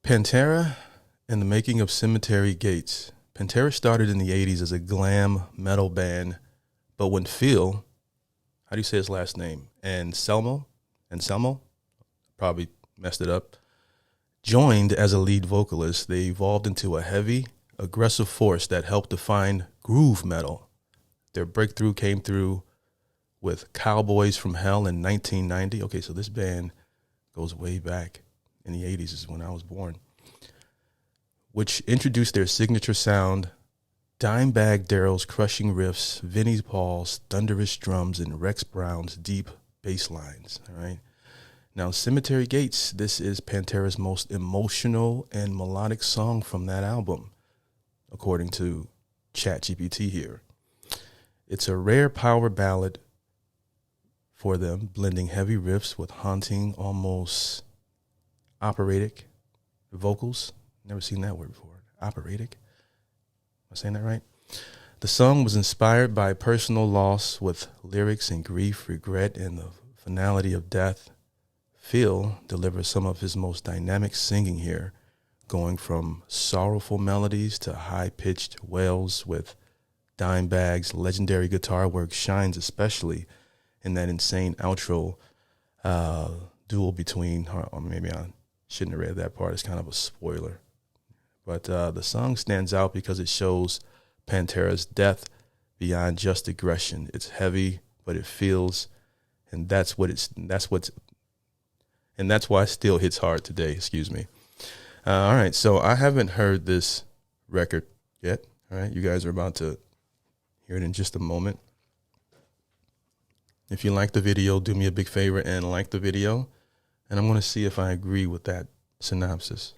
Pantera and the making of Cemetery Gates. Pantera started in the 80s as a glam metal band, but when Phil, how do you say his last name? Anselmo, probably messed it up, joined as a lead vocalist, they evolved into a heavy, aggressive force that helped define groove metal. Their breakthrough came through with Cowboys from Hell in 1990. Okay, so this band goes way back in the 80s, is when I was born, which introduced their signature sound, Dimebag Darrell's crushing riffs, Vinnie Paul's thunderous drums, and Rex Brown's deep bass lines. All right. Now, Cemetery Gates, this is Pantera's most emotional and melodic song from that album, according to ChatGPT here. It's a rare power ballad for them, blending heavy riffs with haunting, almost operatic vocals. Never seen that word before. Operatic. Am I saying that right? The song was inspired by personal loss with lyrics and grief, regret, and the finality of death. Phil delivers some of his most dynamic singing here, going from sorrowful melodies to high-pitched wails, with Dimebag's legendary guitar work shines especially in that insane outro duel between, or maybe I shouldn't have read that part, it's kind of a spoiler. But the song stands out because it shows Pantera's depth beyond just aggression. It's heavy, but it feels, and that's why it still hits hard today. Excuse me. All right, so I haven't heard this record yet. All right, you guys are about to hear it in just a moment. If you like the video, do me a big favor and like the video, and I'm going to see if I agree with that synopsis.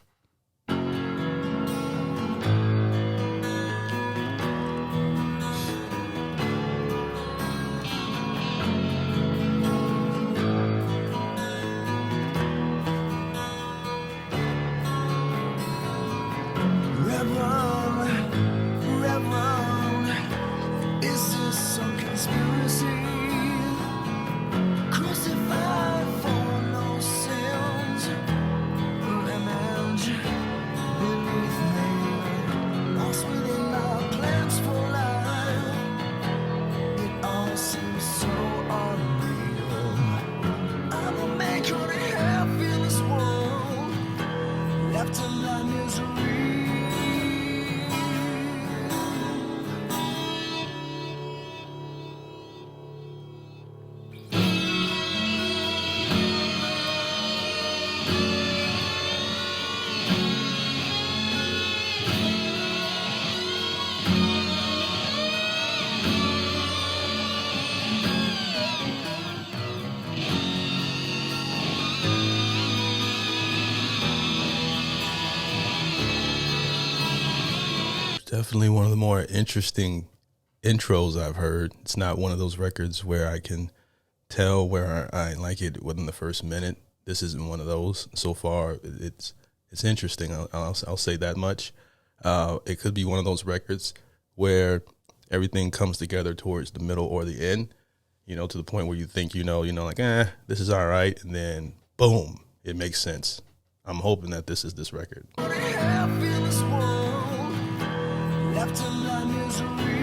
Definitely one of the more interesting intros I've heard. It's not one of those records where I can tell where I like it within the first minute. This isn't one of those. So far, it's interesting. I'll say that much. It could be one of those records where everything comes together towards the middle or the end, to the point where you think, like, this is all right. And then, boom, it makes sense. I'm hoping that this is this record. Left in my misery.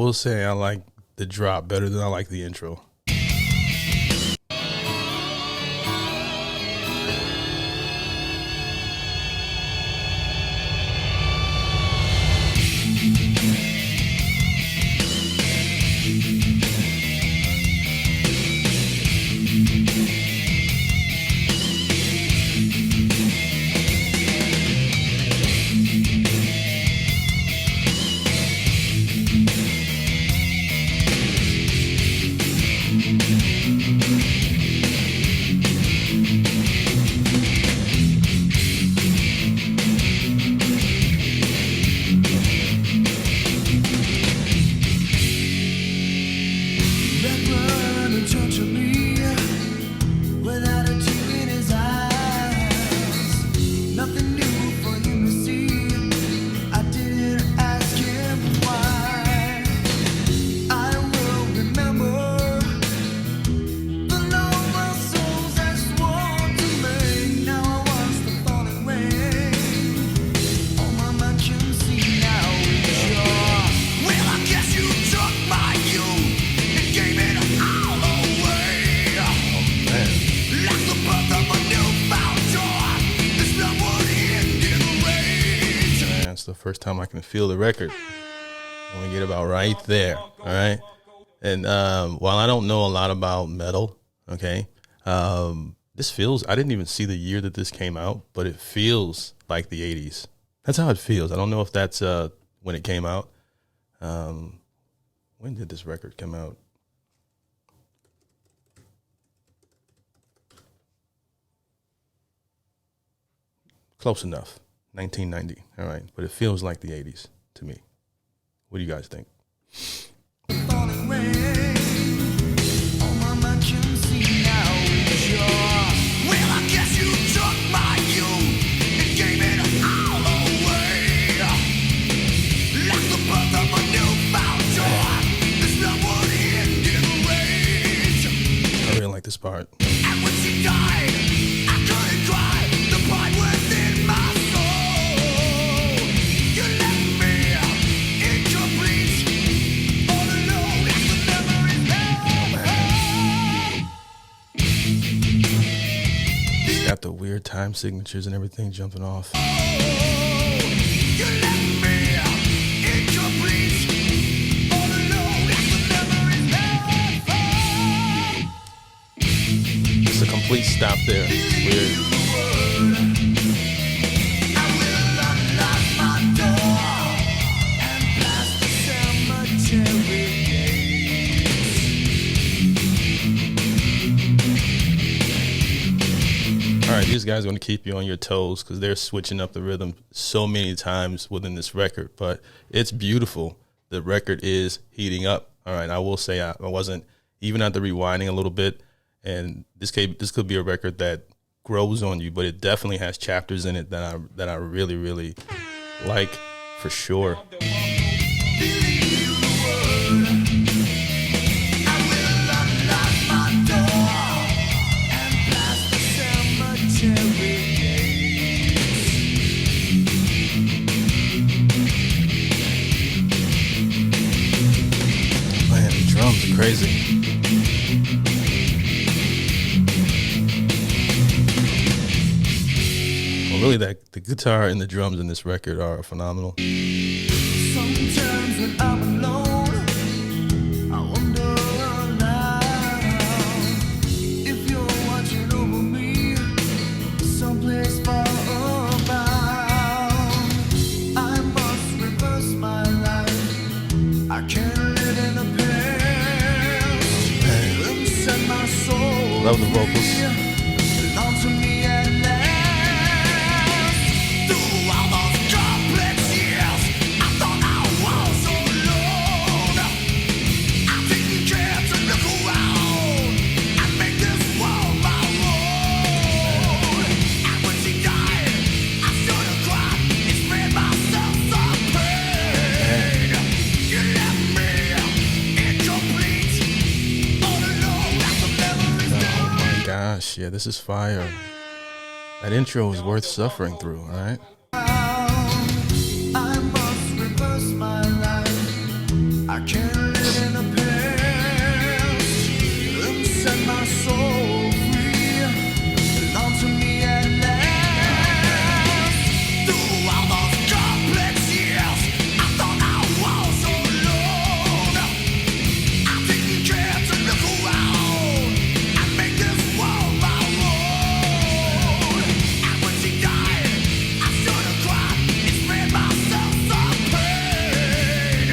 will say I like the drop better than I like the intro. first time I can feel the record. When we get about right there, all right? And while I don't know a lot about metal, okay, this feels, I didn't even see the year that this came out, but it feels like the 80s. That's how it feels. I don't know if that's when it came out. When did this record come out? Close enough. 1990. All right. But it feels like the 80s to me. What do you guys think? I really like this part. And when she died, I couldn't cry. The pride within my soul. You left me incomplete, all alone as the memories now. It's got the weird time signatures and everything jumping off. You left me incomplete, all alone as the memories now. It's a complete stop there. It's weird. I will unlock my door and pass the cemetery gates. All right, these guys are going to keep you on your toes because they're switching up the rhythm so many times within this record, but it's beautiful. The record is heating up. All right, I will say I wasn't, even after rewinding a little bit, and this could be a record that grows on you, but it definitely has chapters in it that I really, really like for sure. Man, the drums are crazy. Well, really, the guitar and the drums in this record are phenomenal. Sometimes when I'm alone, I wonder aloud if you're watching over me, someplace far about. I must reverse my life. I can't live in the past. And set my soul Love the vocals. belong to me at last. Through all those complex years, I thought I was alone. I didn't care to look around and make this world my own. And when she died, I should have cried and spared myself some pain. You left me incomplete, all alone as the memories Oh my gosh, yeah, this is fire. That intro is worth suffering through, all right? I must reverse my life. I can't live in the past and set my soul free. Belong to me at last. Through all those complex years, I thought I was alone. I didn't care to look around and make this world my own. And when she died, I should have cried and spared myself some pain.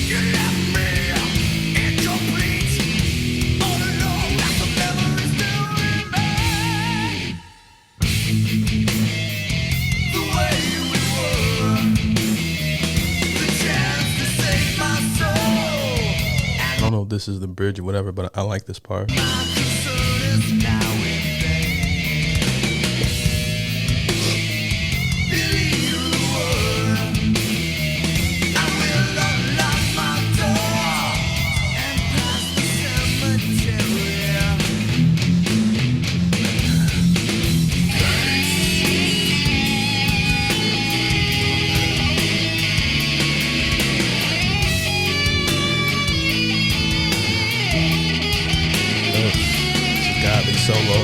You left me incomplete, all alone as the memories still remain. The way we were, the chance to save my soul. I don't know if this is the bridge or whatever, but I like this part. My concern is now in vain. Believe the word. I will unlock my door and pass the cemetery. Ugh, it's a godly solo.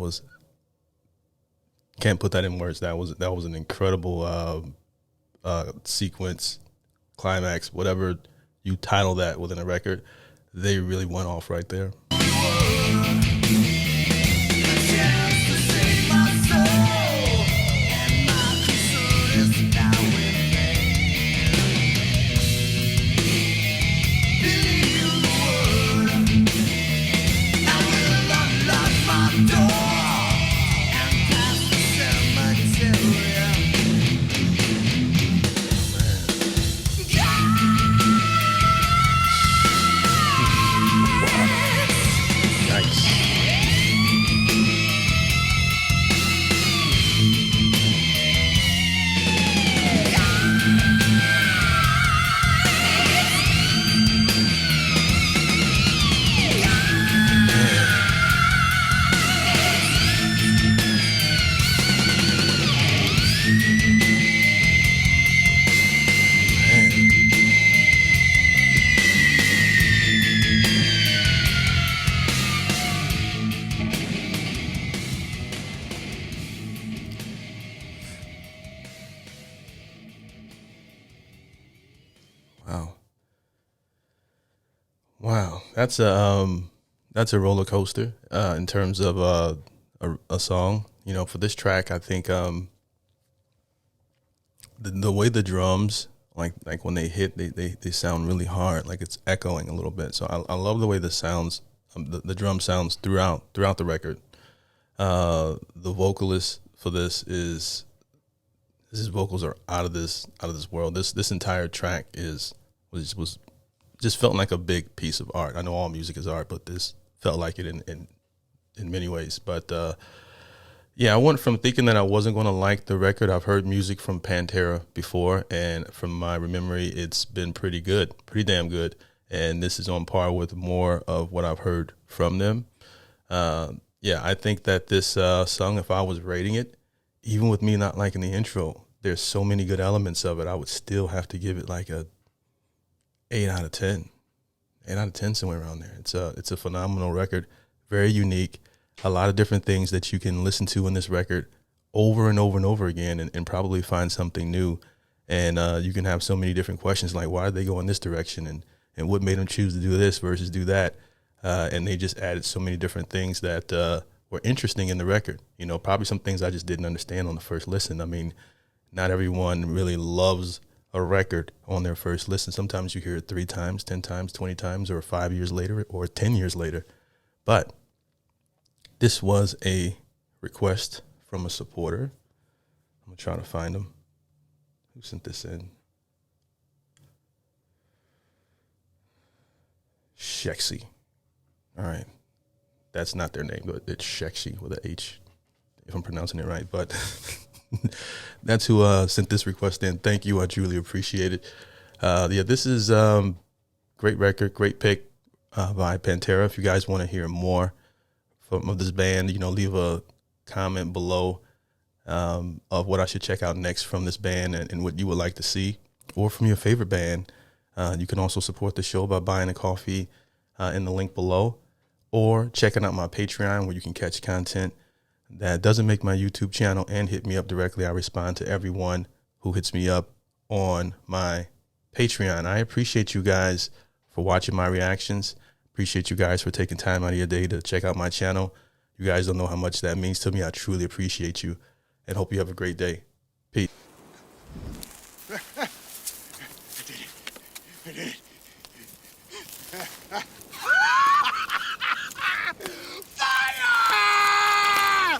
was, can't put that in words. That was an incredible sequence, climax, whatever you title that within a record. They really went off right there. Wow, that's a roller coaster in terms of a song. You know, for this track, I think the way the drums like when they hit, they sound really hard, like it's echoing a little bit. So I love the way the sounds, the drum sounds throughout the record. The vocalist for this is his vocals are out of this world. This entire track was just felt like a big piece of art. I know all music is art, but this felt like it in many ways. But yeah, I went from thinking that I wasn't going to like the record. I've heard music from Pantera before, and from my memory, it's been pretty good, pretty damn good. And this is on par with more of what I've heard from them. Yeah, I think that this song, if I was rating it, even with me not liking the intro, there's so many good elements of it, I would still have to give it like a 8 out of 10. 8 out of 10, somewhere around there. It's a phenomenal record, very unique. A lot of different things that you can listen to in this record over and over and over again, and probably find something new. And you can have so many different questions, like why did they go in this direction, and what made them choose to do this versus do that. And they just added so many different things that were interesting in the record. You know, probably some things I just didn't understand on the first listen. I mean, not everyone really loves a record on their first listen. Sometimes you hear it 3 times, 10 times, 20 times, or 5 years later, or 10 years later. But this was a request from a supporter. I'm going to try to find him. Who sent this in? Shexy. All right. That's not their name, but it's Shexy with an H, if I'm pronouncing it right. But that's who sent this request in. Thank you. I truly appreciate it. Yeah, this is great record, great pick by Pantera. If you guys want to hear more from this band, you know, leave a comment below of what I should check out next from this band, and what you would like to see, or from your favorite band. You can also support the show by buying a coffee in the link below, or checking out my Patreon, where you can catch content that doesn't make my YouTube channel, and hit me up directly. I respond to everyone who hits me up on my Patreon. I appreciate you guys for watching my reactions. Appreciate you guys for taking time out of your day to check out my channel. You guys don't know how much that means to me. I truly appreciate you, and hope you have a great day. Peace. I did it.